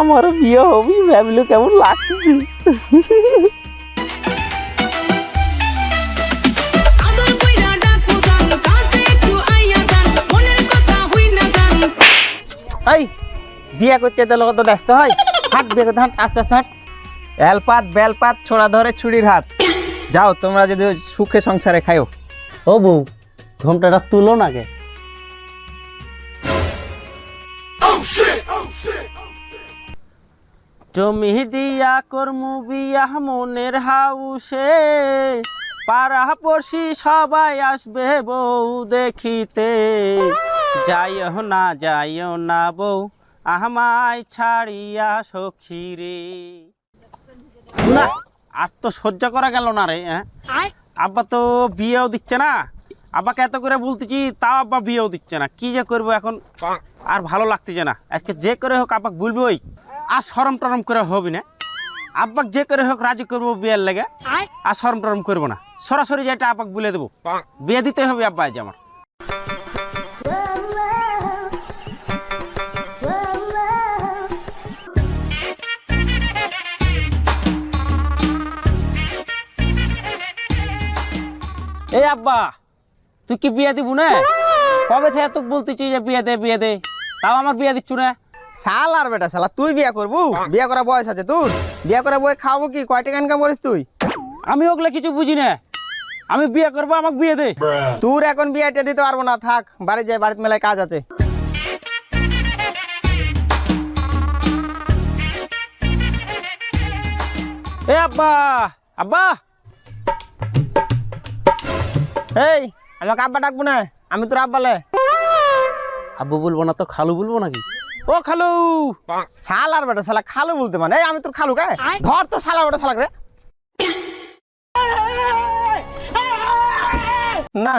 আমার বিয়ে হবি ভাবলে কেমন লাগতেছে। এই বিয়ে করতে তো লোক তো ব্যস্ত হয়, হাট বিয়ে করতে হাট, আস্তে আস্তে হাট। এলপাত বেলপাত ছোড়া ধরে ছুরির হাত। যাও তোমরা যদি সুখে সংসারে খাও। ও বউ, ঘোমটাটা তুলো নাকে। জমি দিয়া কর্মু বিয়া মনের হাউসে, পাড়া পড়শি সবাই আসবে বউ দেখিতে। যাইও না বউ আমায় ছাড়িয়া সখী রে। না আর তো সহ্য করা গেল না রে। আব্বা তো বিয়েও দিচ্ছে না, আব্বাকে এত করে বলতেছি তাও আব্বা বিয়েও দিচ্ছে না। কি যে করবো এখন, আর ভালো লাগতেছে না। আজকে যে করে হোক আব্বাকে বলবোই, আর শরম টরম করে হবি না। আব্বাকে যে করে হোক রাজি করবো বিয়ের লেগে, আর শরম টরম করবো না। সরাসরি যেটা আব্বাকে বলে দেবো, বিয়ে দিতে হবে আব্বা আজ আমার। এই আব্বা, তুই কি বিয়ে দিব না? কবে থেকে তোকে বলতেছি যে বিয়ে দে, তাও আমার বিয়ে দিচ্ছ না। শাল আর বেটা শালা, তুই বিয়ে করবো? বিয়ে করা বয়স আছে তোর? বিয়ে করা বই খাবো কি? কয় টাকা ইনকাম করিস তুই? আমি ওগুলো কিছু বুঝি না, আমি বিয়ে করবো, আমাকে বিয়ে দে। তোর এখন বিয়েটা দিতে পারবো না, থাক বাড়ি যাই, বাড়িতে মেলায় কাজ আছে। এ আব্বা, আব্বা এই আমাকে আব্বা ডাকবো না, আমি তোর আব্বালে। আব্বু বলবো না তো খালু বলবো নাকি? ও খালু। শাল আর বেটা শালা, খালু বলতে মানে? এই আমি তোর খালু কে? ধর তো শালা বেটা শালা রে। না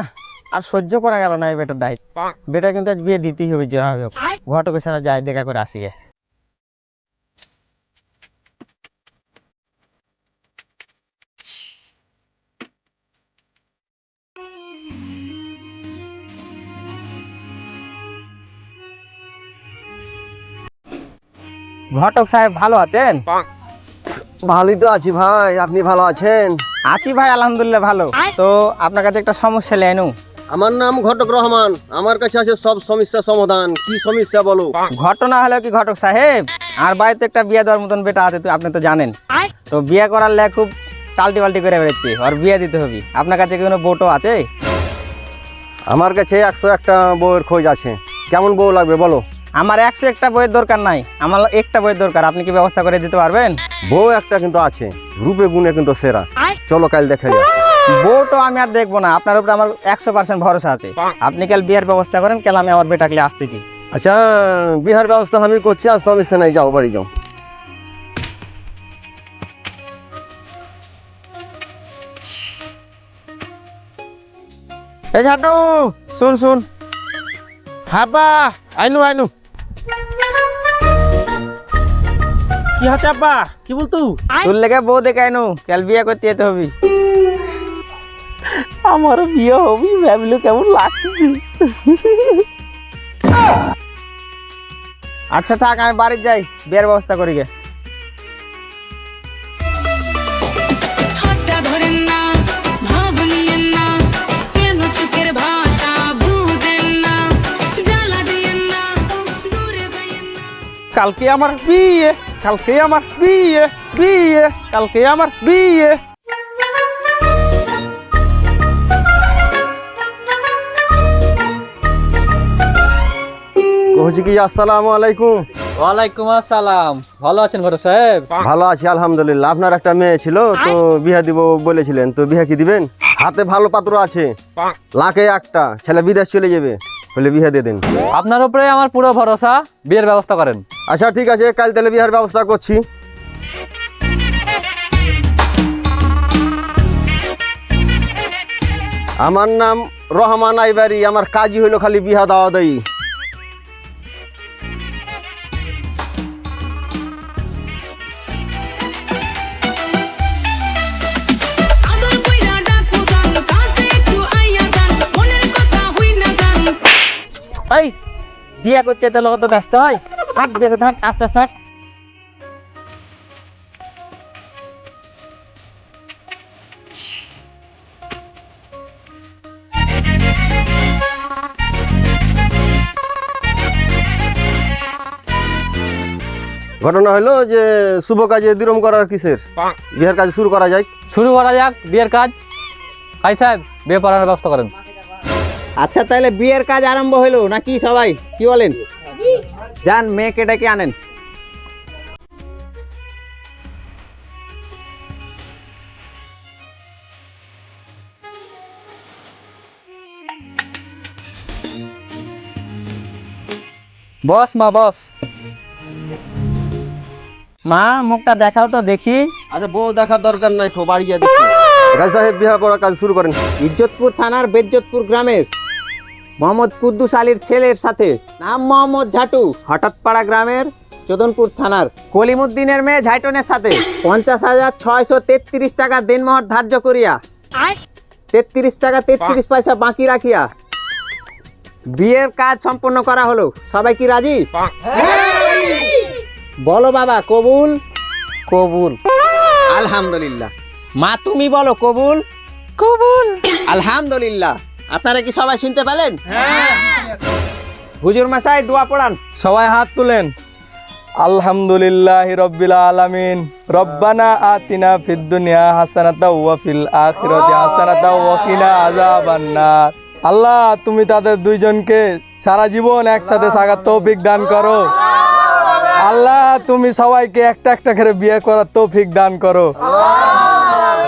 আর সহ্য করা গেল না এই বেটার ডাইট। বেটা কিন্তু আজ বিয়ে দিতেই হবে, যা হবে। ঘটকের সাথে যাই, দেখা করে আসি গে। ঘটক সাহেব ভালো আছেন? ভালোই তো আছি ভাই, আপনি ভালো আছেন? আছি ভাই আলহামদুলিল্লাহ ভালো। তো আপনার কাছে একটা সমস্যা লেনু। আমার নাম ঘটক রহমান, আমার কাছে আছে সব সমস্যা সমাধান। কি সমস্যা বলো? ঘটনা হলো কি ঘটক সাহেব, আর বাড়িতে একটা বিয়ে দেওয়ার মতন বেটা আছে, তো আপনি তো জানেন। তো বিয়ে করার লে খুব টাল্টি বাল্টি করে বেড়াচ্ছে, আর বিয়ে দিতে হবে। আপনার কাছে কোনো বউটো আছে? আমার কাছে 101টা বউয়ের খোঁজ আছে। কেমন বউ লাগবে বলো? আমার 101টা বইয়ের দরকার নাই, আমার একটা বইয়ের দরকার। আপনি কি ব্যবস্থা করে দিতে পারবেন? বউ একটা কিন্তু আছে, রূপে গুণে কিন্তু সেরা। চলো কাল দেখে যাই। বউটো আমি আর দেখবো না, আপনার উপরে আমার 100% ভরসা আছে। আপনি কাল বিয়ের ব্যবস্থা করেন, কাল আমি আমার বেটাকে আসতেছি। আচ্ছা বিহার ব্যবস্থা আমি করছি, আর সমস্যা নাই, যাও বাড়ি যাও। এই ঝাটু শুন। আব্বা আইনু। কি হচ্ছে আব্বা, কি বলতু? তোর লেগে বউ দেখে আইনু, কাল বিয়ে করতে যেতে হবে। আমার বিয়ে হবি ভাবলে কেমন লাগতেছে। আচ্ছা থাক, আমি বাড়ি যাই, বিয়ের ব্যবস্থা করি গে। কালকে আমার বিয়ে, কালকে আমার বিয়ে, কালকে আমার বিয়ে। কহছি কি আসসালামু আলাইকুম। ওয়ালাইকুম আসসালাম। ভালো আছেন ঘটক সাহেব? ভালো আছি আলহামদুলিল্লাহ। আপনার একটা মেয়ে ছিল তো, বিয়ে দিব বলেছিলেন, তো বিয়ে কি দিবেন? হাতে ভালো পাত্র আছে, লাখে একটা, ছেলে বিদেশ চলে যাবে, বলে বিয়ে দিয়ে দিন। আপনার উপরে আমার পুরো ভরসা, বিয়ের ব্যবস্থা করেন। আচ্ছা ঠিক আছে, কাল তাহলে বিয়ের ব্যবস্থা করছি। আমার নাম রহমান আইবারি, আমার কাজই হইলো খালি বিহা দাওয়া দেই। এই বিয়ে করতে তো লোক তো ব্যস্ত হয়, হাট বিয়ে করতে হাট, আস্তে আস্তে হাট। ঘটনা হলো যে শুভ কাজে দিরম করার কিসের, বিয়ের কাজ শুরু করা যায়। শুরু করা যাক বিয়ের কাজ। কাজী সাহেব বিয়ে পড়ানোর ব্যবস্থা করেন। আচ্ছা তাহলে বিয়ের কাজ আরম্ভ হলো নাকি সবাই কি বলেন? যান মেয়েকে ডেকে আনেন। বস মা বস। মা মুখটা দেখাও তো দেখি। আচ্ছা বউ দেখার দরকার নাই, তো বাড়ি গিয়ে দেখি। কাজী সাহেব বিয়ে করার কাজ শুরু করেন। ইজ্জতপুর থানার বেজ্জতপুর গ্রামের মোহাম্মদ কুদ্দুস আলীর ছেলের সাথে, নাম মোহাম্মদ ঝাটু, হঠাৎপাড়া গ্রামের চোদনপুর থানার কলিমুদ্দিনের মেয়ে ঝাইটনের সাথে 50,633 টাকা দেনমোহর ধার্য করিয়া 33 টাকা 33 পয়সা বাকি রাখিয়া বিয়ের কাজ সম্পন্ন করা হলো। সবাই কি রাজি? বলো বাবা কবুল। কবুল। আলহামদুলিল্লাহ। মা তুমি বলো কবুল। কবুল। আলহামদুলিল্লাহ। আপনারা কি সবাই শুনতে পেলেন? হুজুর মশাই দোয়া পড়ান। সবাই হাত তুলেন। আলহামদুলিল্লাহি রাব্বিল আলামিন। রব্বানা আতিনা ফিদ দুনিয়া হাসানাতাও ওয়া ফিল আখিরাতি হাসানাতাও ওয়া কিনা আযাবান্নার। আল্লাহ তুমি তাদের দুইজনকে সারা জীবন একসাথে থাকার তৌফিক দান করো। আল্লাহ তুমি সবাইকে একটা একটা করে বিয়ে করার তৌফিক দান করো।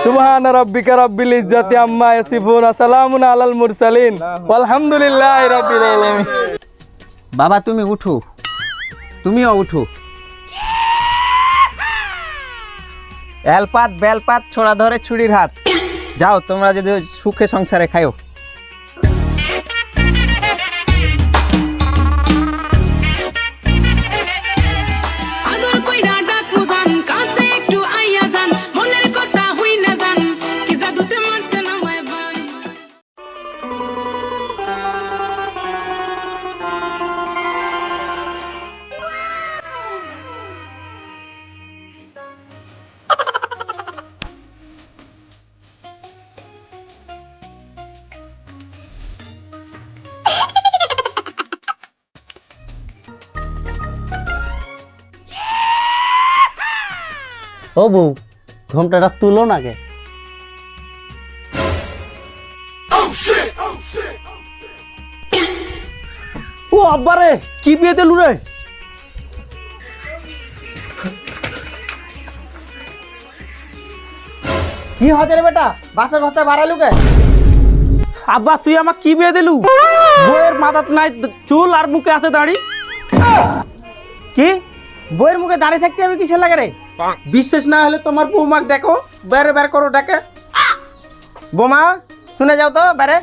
সুবহান রাব্বিকা রাব্বিল ইজ্জাতি আম্মা ইয়াসিফুন ওয়া সালামুন আলাল মুরসালিন ওয়ালহামদুলিল্লাহি রাব্বিল আলামিন। বাবা তুমি উঠো, তুমিও উঠো। এলপাত বেলপাত ছোড়া ধরে ছুরির হাত। যাও তোমরা যদি সুখে সংসারে খাও। আদর কইরা ডাকু জান কাছে একটু আইয়া জান মনের কথা হই না জান কি জাদুতে মারছে না হয় বান। ও বউ, ঘোমটাটা তুলো না কে? ও আব্বারে, কি বিয়ে দিলু রে? কি হচ্ছে রে বেটা, বাসের কথা বাড়ালু কে? আব্বা তুই আমার কি বিয়ে দিলু? বউয়ের মাথাত নাই চুল আর মুখে আছে দাড়ি। কি বইয়ের মুখে দাঁড়িয়ে থাকতে আমি কিসের লাগে রে? বিশ্বাস না হলে তোমার বৌমাক দেখো, বের করো ডাকে। বোমা শুনে যাও তো বাইরে।